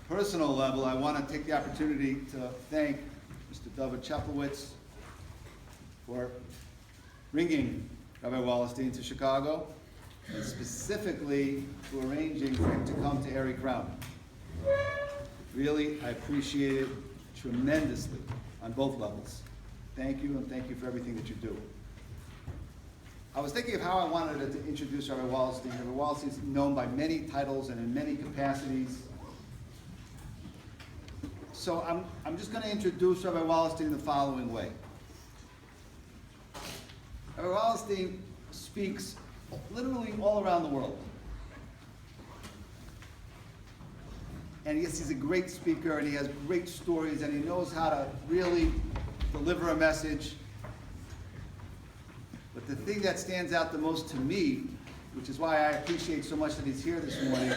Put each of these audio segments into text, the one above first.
personal level, I want to take the opportunity to thank Mr. David Cheplowitz for bringing Rabbi Wallerstein to Chicago, and specifically to arranging for him to come to Arie Crown. Really, I appreciate it tremendously on both levels. Thank you, and thank you for everything that you do. I was thinking of how I wanted to introduce Rabbi Wallerstein. Rabbi Wallerstein is known by many titles and in many capacities. So I'm just going to introduce Rabbi Wallerstein in the following way. Rabbi Wallerstein speaks literally all around the world. And yes, he's a great speaker, and he has great stories, and he knows how to really deliver a message. But the thing that stands out the most to me, which is why I appreciate so much that he's here this morning,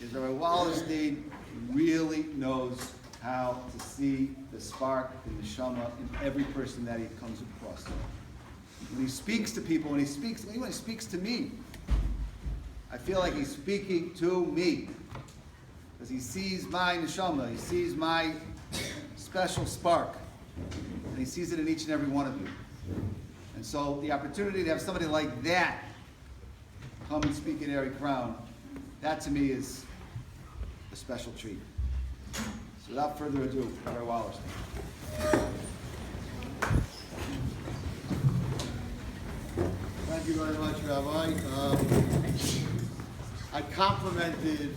is Rabbi Wallerstein really knows how to see the spark and the neshama in every person that he comes across. When he speaks to people, when he speaks to me, I feel like he's speaking to me. Because he sees my neshama, he sees my special spark, and he sees it in each and every one of you. And so the opportunity to have somebody like that come and speak at Arie Crown, that to me is a special treat. So without further ado, Rabbi Wallerstein. Thank you very much, Rabbi. I complimented,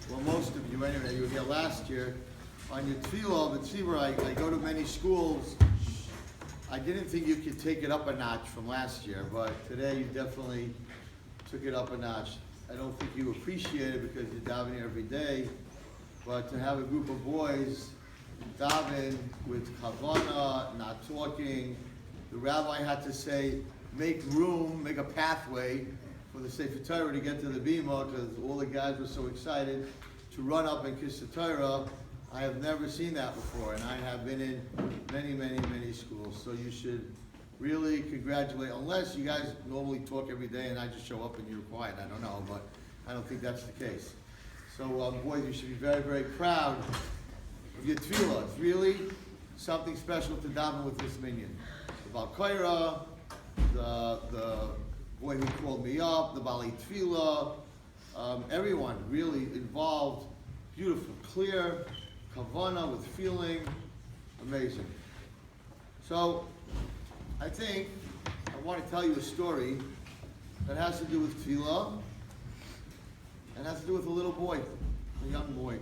well, most of you anyway, you were here last year, on your tefillah, but see where I go to many schools. I didn't think you could take it up a notch from last year, but today you definitely took it up a notch. I don't think you appreciate it because you're davening every day, but to have a group of boys daven with kavanah, not talking, the rabbi had to say, make room, make a pathway for the Sefer Torah to get to the bima, because all the guys were so excited to run up and kiss the Torah. I have never seen that before, and I have been in many, many, many schools. So you should really congratulate, unless you guys normally talk every day and I just show up and you're quiet. I don't know, but I don't think that's the case. So boys, you should be very, very proud of your tefillah. It's really something special to daven with this minyan. The Bal Koira, the boy who called me up, the Bali Tefillah, everyone really involved, beautiful, clear, kavanah with feeling, amazing. So I think I want to tell you a story that has to do with tefillah and has to do with a little boy, a young boy.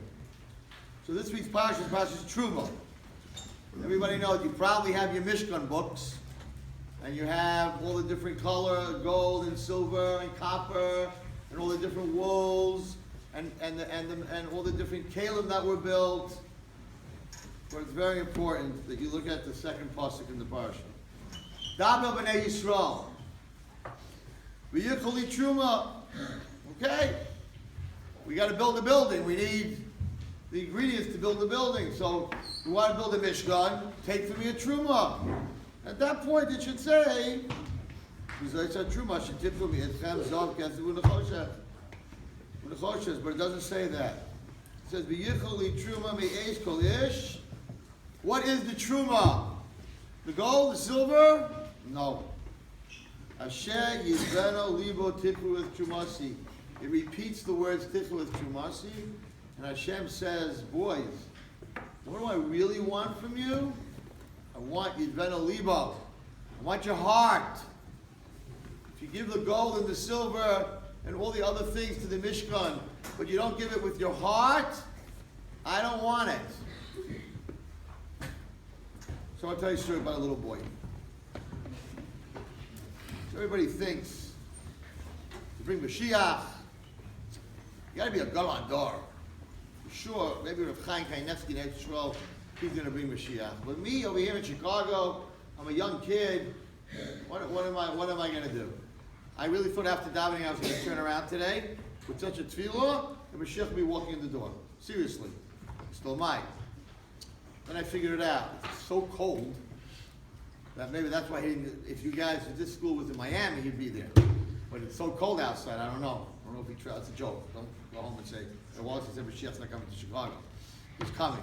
So this week's parsha is Parshas Truma. Everybody knows you probably have your Mishkan books, and you have all the different color, gold and silver and copper, and all the different wools, and all the different kalim that were built. But it's very important that you look at the second pasuk in the parsha. Daber b'nei Yisrael, v'yichol truma. Okay, we got to build a building. We need the ingredients to build the building. So we want to build a mishkan. Take from me a truma. At that point, it should say, but it doesn't say that. It says, what is the truma? The gold, the silver? No. It repeats the words tikvu with trumasi, and Hashem says, boys, what do I really want from you? I want Yidvena Libo. I want your heart. If you give the gold and the silver and all the other things to the Mishkan, but you don't give it with your heart, I don't want it. So I'll tell you a story about a little boy. So everybody thinks to bring Mashiach, you got to be a Gal Adar. Sure, maybe Rav Chaim Kanievsky in Israel, he's going to bring Mashiach. But me over here in Chicago, I'm a young kid. What am I going to do? I really thought after davening I was going to turn around today with such a tefillah, and Mashiach will be walking in the door. Seriously, still mine. Then I figured it out. It's so cold that maybe that's why he didn't. If you guys, if this school was in Miami, he'd be there. But it's so cold outside. I don't know know if he travels. It's a joke. Don't go home and say, Wallerstein said Mashiach's not coming to Chicago. He's coming.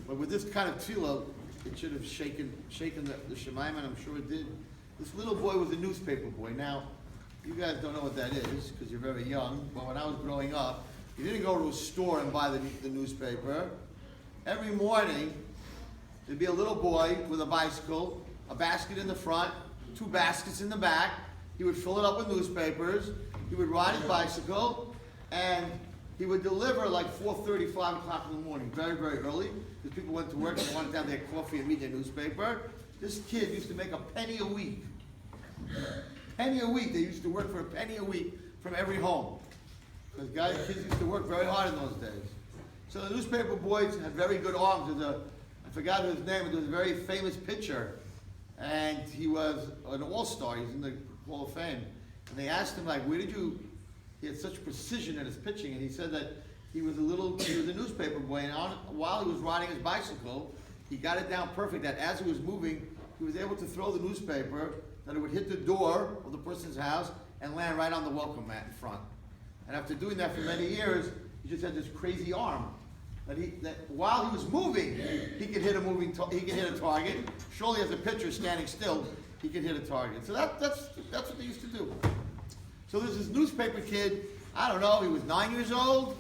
But with this kind of tefillah, it should have shaken the Shemaim, and I'm sure it did. This little boy was a newspaper boy. Now, you guys don't know what that is because you're very young, but when I was growing up, you didn't go to a store and buy the newspaper. Every morning, there'd be a little boy with a bicycle, a basket in the front, 2 baskets in the back. He would fill it up with newspapers. He would ride his bicycle, and he would deliver like 4:30, 5 o'clock in the morning, very, very early, because people went to work and they wanted to have their coffee and read their newspaper. This kid used to make a penny a week. Penny a week. They used to work for a penny a week from every home. Because kids used to work very hard in those days. So the newspaper boys had very good arms. I forgot his name, but there was a very famous pitcher. And he was an all-star. He's in the Hall of Fame. And they asked him, like, he had such precision in his pitching. And he said that he was a newspaper boy. And while he was riding his bicycle, he got it down perfect that as he was moving, he was able to throw the newspaper, that it would hit the door of the person's house and land right on the welcome mat in front. And after doing that for many years, he just had this crazy arm. That while he was moving, he could hit a target. Surely as a pitcher standing still, he could hit a target. So that's what they used to do. So there's this newspaper kid, I don't know, he was 9 years old,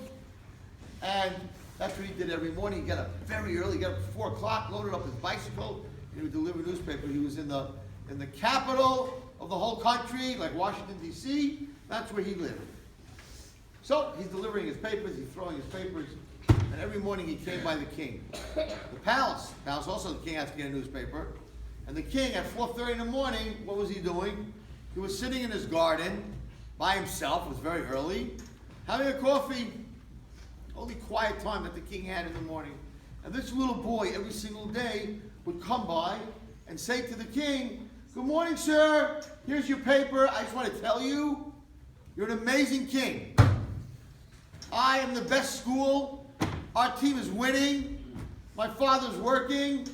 and that's what he did every morning. He got up very early, got up at 4 o'clock, loaded up his bicycle, and he would deliver newspaper. He was in the capital of the whole country, like Washington, D.C. That's where he lived. So he's delivering his papers, he's throwing his papers, and every morning he came by the king. The palace also the king has to get a newspaper. And the king at 4:30 in the morning, what was he doing? He was sitting in his garden by himself, it was very early, having a coffee. Only quiet time that the king had in the morning. And this little boy every single day would come by and say to the king, "Good morning, sir. Here's your paper. I just want to tell you, you're an amazing king. I am the best school. Our team is winning. My father's working.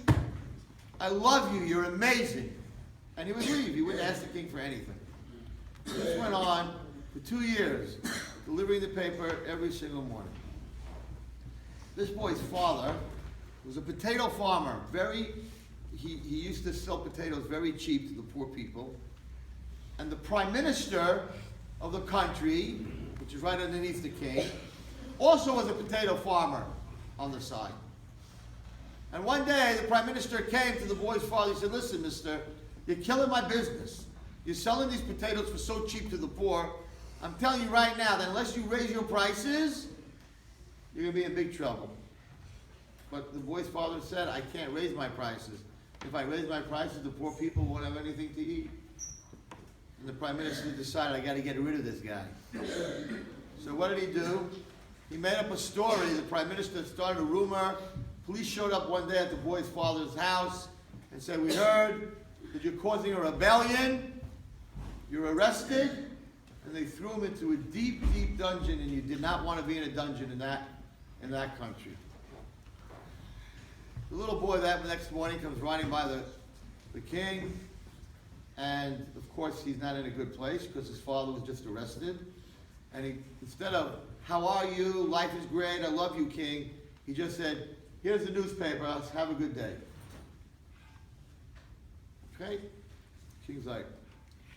I love you. You're amazing." And he would leave. He wouldn't ask the king for anything. This went on for 2 years, delivering the paper every single morning. This boy's father was a potato farmer. He used to sell potatoes very cheap to the poor people. And the prime minister of the country, which is right underneath the king, also was a potato farmer on the side. And one day, the prime minister came to the boy's father. He said, "Listen, mister, you're killing my business. You're selling these potatoes for so cheap to the poor. I'm telling you right now that unless you raise your prices, you're going to be in big trouble." But the boy's father said, "I can't raise my prices. If I raise my prices, the poor people won't have anything to eat." And the prime minister decided, "I got to get rid of this guy." So what did he do? He made up a story. The prime minister started a rumor. Police showed up one day at the boy's father's house and said, "We heard that you're causing a rebellion. You're arrested." And they threw him into a deep, deep dungeon, and you did not want to be in a dungeon in that country. The little boy that next morning comes riding by the king, and of course he's not in a good place because his father was just arrested. And instead of, "How are you? Life is great. I love you, king," he just said, "Here's the newspaper. Have a good day." Okay? King's like,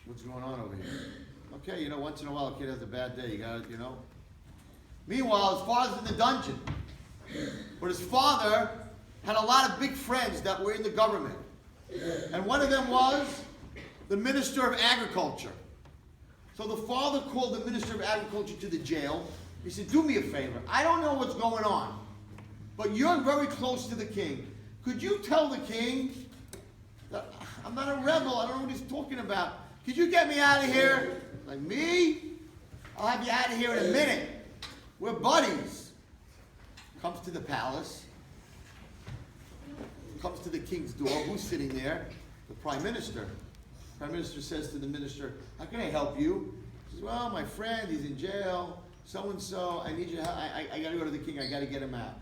"What's going on over here?" Okay, once in a while a kid has a bad day. You got it, Meanwhile, his father's in the dungeon. But his father had a lot of big friends that were in the government. And one of them was the Minister of Agriculture. So the father called the Minister of Agriculture to the jail. He said, "Do me a favor. I don't know what's going on, but you're very close to the king. Could you tell the king that I'm not a rebel? I don't know what he's talking about. Could you get me out of here?" Like, "Me? I'll have you out of here in a minute. We're buddies." Comes to the palace. Comes to the king's door. Who's sitting there? The prime minister. The prime minister says to the minister, "How can I help you?" He says, "Well, my friend, he's in jail. So-and-so, I need you to help. I got to go to the king. I got to get him out."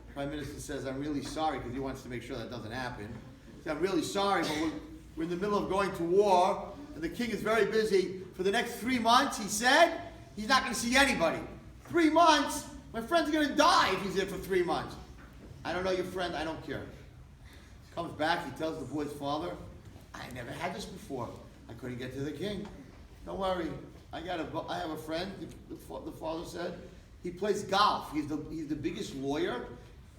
The prime minister says, "I'm really sorry," because he wants to make sure that doesn't happen. He says, "I'm really sorry, but we're in the middle of going to war, and the king is very busy. For the next 3 months," he said, he's not going to see anybody. 3 months? My friend's going to die if he's there for 3 months. I don't know your friend, I don't care. Comes back, he tells the boy's father, I never had this before. I couldn't get to the king. Don't worry, I have a friend, the father said. He plays golf. He's the biggest lawyer,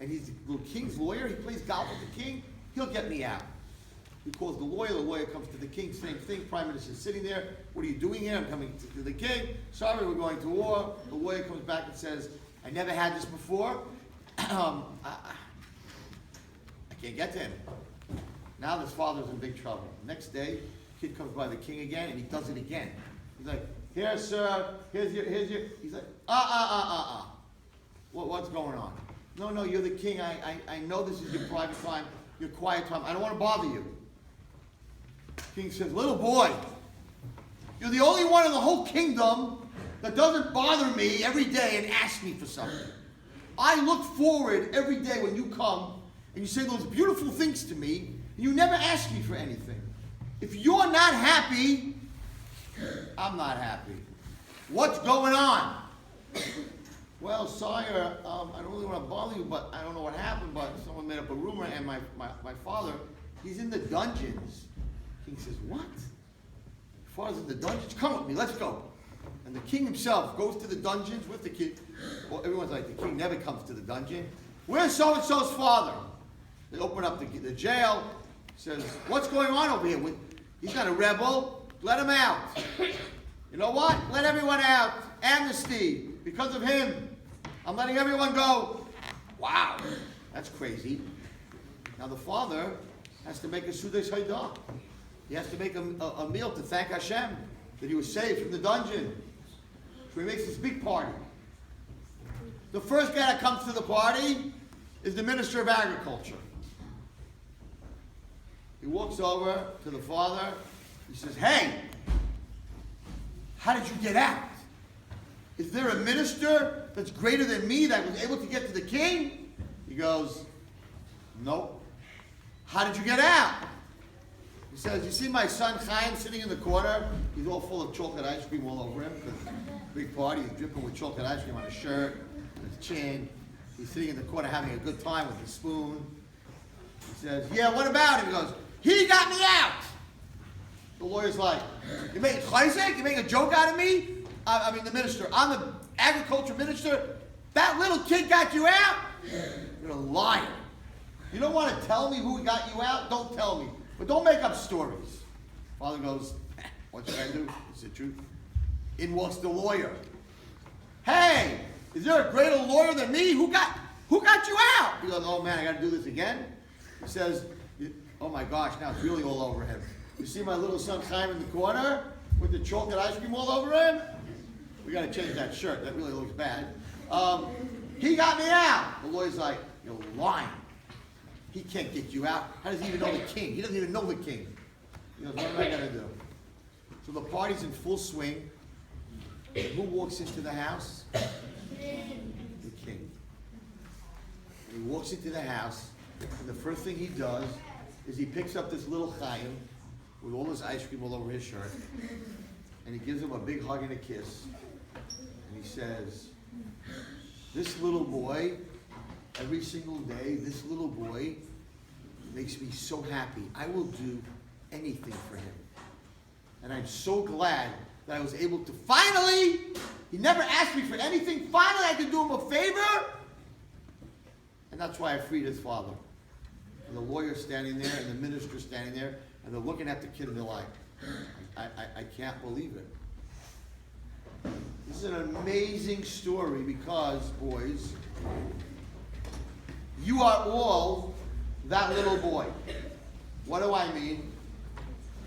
and he's the king's lawyer. He plays golf with the king. He'll get me out. He calls the lawyer comes to the king, same thing. Prime Minister's sitting there. What are you doing here? I'm coming to the king. Sorry, we're going to war. The lawyer comes back and says, I never had this before. I can't get to him. Now this father's in big trouble. Next day, kid comes by the king again, and he does it again. He's like, here, sir, here's your, he's like, what's going on? No, you're the king. I know this is your private time, your quiet time. I don't want to bother you. King says, little boy, you're the only one in the whole kingdom that doesn't bother me every day and ask me for something. I look forward every day when you come and you say those beautiful things to me, and you never ask me for anything. If you're not happy, I'm not happy. What's going on? Well, sire, I don't really want to bother you, but I don't know what happened, but someone made up a rumor, and my father, he's in the dungeons. King says, what? Your father's in the dungeons? Come with me, let's go. And the king himself goes to the dungeons with the king. Well, everyone's like, the king never comes to the dungeon. Where's so-and-so's father? They open up the jail, says, what's going on over here? He's not a rebel, let him out. You know what? Let everyone out. Amnesty. Because of him, I'm letting everyone go. Wow, that's crazy. Now the father has to make a Sudesh Haida. He has to make a meal to thank Hashem that he was saved from the dungeon. So he makes this big party. The first guy that comes to the party is the Minister of Agriculture. He walks over to the father. He says, hey, how did you get out? Is there a minister that's greater than me that was able to get to the king? He goes, nope. How did you get out? He says, you see my son Chaim sitting in the corner? He's all full of chocolate ice cream all over him. Big party, he's dripping with chocolate ice cream on his shirt, on his chin. He's sitting in the corner having a good time with his spoon. He says, yeah, what about him? He goes, he got me out. The lawyer's like, you make a joke out of me? I mean the minister. I'm the agriculture minister. That little kid got you out? You're a liar. You don't want to tell me who got you out? Don't tell me. But don't make up stories. Father goes, what should I do? Is it true? In walks the lawyer. Hey, is there a greater lawyer than me? Who got you out? He goes, oh man, I got to do this again? He says, oh my gosh, now it's really all over him. You see my little son Chaim in the corner with the chocolate ice cream all over him? We got to change that shirt. That really looks bad. He got me out. The lawyer's like, you're lying. He can't get you out. How does he even know the king? He doesn't even know the king. He goes, what am I going to do? So the party's in full swing. Who walks into the house? The king. And he walks into the house, and the first thing he does is he picks up this little Chaim with all his ice cream all over his shirt, and he gives him a big hug and a kiss. And he says, this little boy, every single day, this little boy makes me so happy. I will do anything for him. And I'm so glad that I was able to finally, he never asked me for anything, finally I could do him a favor. And that's why I freed his father. And the lawyer's standing there, and the minister's standing there, and they're looking at the kid and they're like, I can't believe it. This is an amazing story because, boys, you are all that little boy. What do I mean?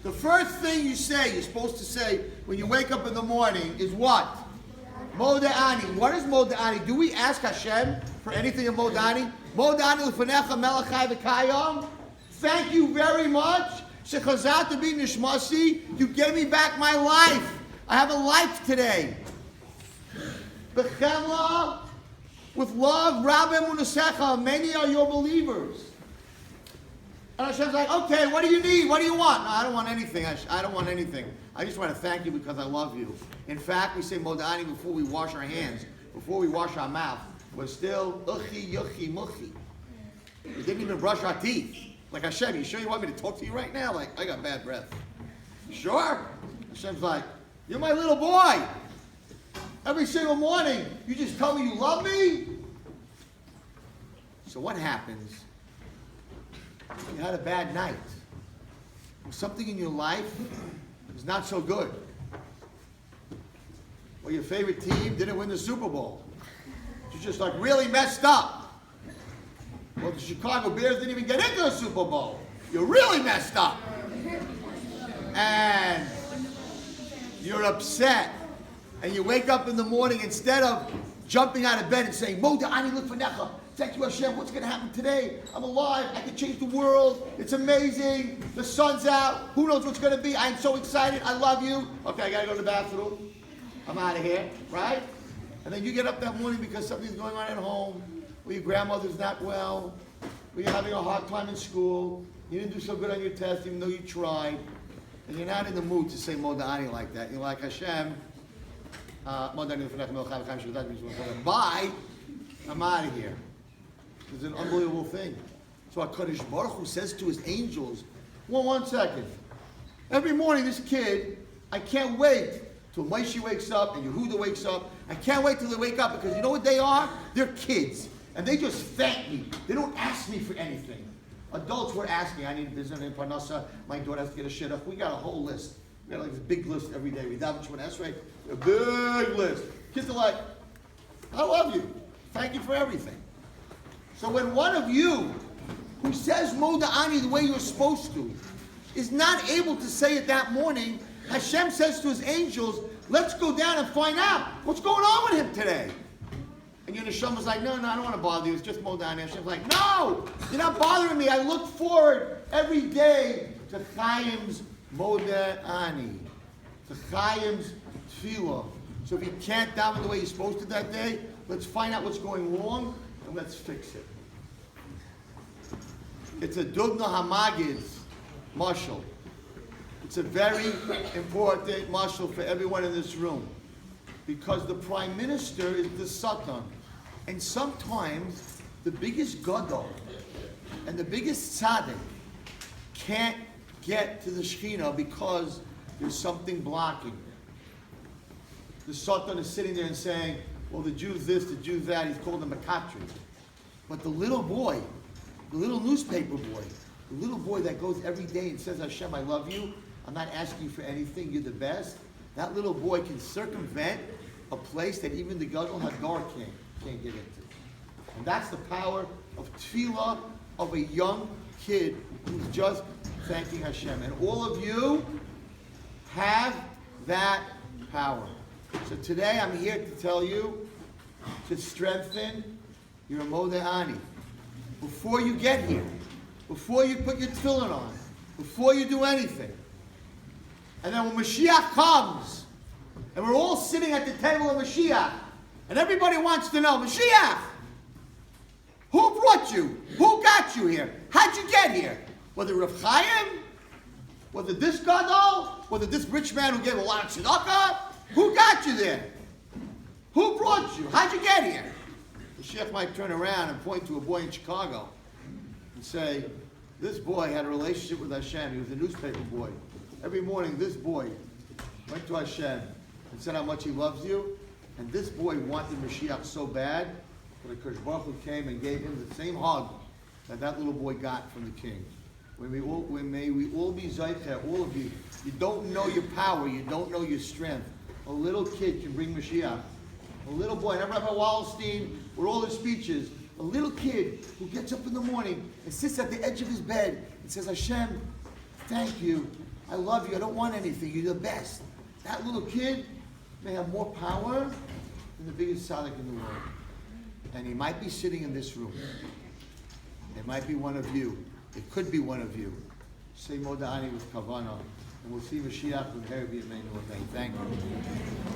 The first thing you're supposed to say when you wake up in the morning is what? Moda'ani. What is Moda'ani? Do we ask Hashem for anything in Moda'ani? Moda'ani l'fanecha melachai v'kayom. Thank you very much. Shechazat to be nishmasi. You gave me back my life. I have a life today. B'chemla, with love, Rabbi Munasecha, many are your believers. And Hashem's like, okay, what do you need? What do you want? No, I don't want anything. I don't want anything. I just want to thank you because I love you. In fact, we say Modani before we wash our hands, before we wash our mouth. We're still uchi, yuchi, muchi. We didn't even brush our teeth. Like Hashem, you sure you want me to talk to you right now? Like, I got bad breath. Sure? Hashem's like, you're my little boy. Every single morning, you just tell me you love me? So what happens? You had a bad night. Something in your life is not so good. Or your favorite team didn't win the Super Bowl. You're just like really messed up. Well, the Chicago Bears didn't even get into the Super Bowl. You're really messed up. And you're upset. And you wake up in the morning, instead of jumping out of bed and saying, Mo da'ani l'fanecha, thank you Hashem, what's going to happen today? I'm alive, I can change the world, it's amazing, the sun's out, who knows what's going to be, I'm so excited, I love you. Okay, I got to go to the bathroom, I'm out of here, right? And then you get up that morning because something's going on at home, or your grandmother's not well, or you're having a hard time in school, you didn't do so good on your test even though you tried, and you're not in the mood to say Mo da'ani like that. You're like, Hashem, bye, I'm out of here. It's an unbelievable thing. So HaKadosh Baruch Hu says to his angels, well, 1 second. Every morning this kid, I can't wait till Moshe wakes up and Yehuda wakes up. I can't wait till they wake up because you know what they are? They're kids. And they just thank me. They don't ask me for anything. Adults were asking, I need business in Parnassa, my daughter has to get a shidduch. We got a whole list. We got like this big list every day. We daven Shemona Esrei, a big list. Kids are like, I love you. Thank you for everything. So when one of you, who says Mo da'ani the way you're supposed to, is not able to say it that morning, Hashem says to his angels, let's go down and find out what's going on with him today. And your neshama's like, no, I don't want to bother you. It's just Mo da'ani. Hashem's like, no, you're not bothering me. I look forward every day to Chaim's Mo da'ani, to Chaim's tefillah. So if you can't daven the way you're supposed to that day, let's find out what's going wrong and let's fix it. It's a Dubna Hamagid's mashal. It's a very important mashal for everyone in this room. Because the prime minister is the Satan. And sometimes the biggest gadol and the biggest tzaddik can't get to the Shekhinah because there's something blocking. The Satan is sitting there and saying, well, the Jew's this, the Jew's that. He's called a Makatri. But the little boy, the little newspaper boy, the little boy that goes every day and says, Hashem, I love you. I'm not asking you for anything. You're the best. That little boy can circumvent a place that even the Gadol Adar can't get into. And that's the power of tefillah of a young kid who's just thanking Hashem. And all of you have that power. So today I'm here to tell you to strengthen your Mo da'ani. Before you get here, before you put your tefillin on, before you do anything. And then when Mashiach comes, and we're all sitting at the table of Mashiach, and everybody wants to know, Mashiach, who brought you? Who got you here? How'd you get here? Was it Rav Chaim? Was it this gadol? Was it this rich man who gave a lot of tzedakah? Who got you there? Who brought you? How'd you get here? Mashiach might turn around and point to a boy in Chicago and say, this boy had a relationship with Hashem. He was a newspaper boy. Every morning, this boy went to Hashem and said how much he loves you. And this boy wanted Mashiach so bad that HaKadosh Baruch Hu came and gave him the same hug that little boy got from the king. May we all be Zaycher, all of you. You don't know your power. You don't know your strength. A little kid can bring Mashiach. A little boy, and Rabbi Wallerstein, with all his speeches, a little kid who gets up in the morning and sits at the edge of his bed and says, Hashem, thank you. I love you. I don't want anything. You're the best. That little kid may have more power than the biggest tzaddik in the world. And he might be sitting in this room. It might be one of you. It could be one of you. Say Mo da'ani with Kavanah. And we'll see Mashiach with Arie. Thank you.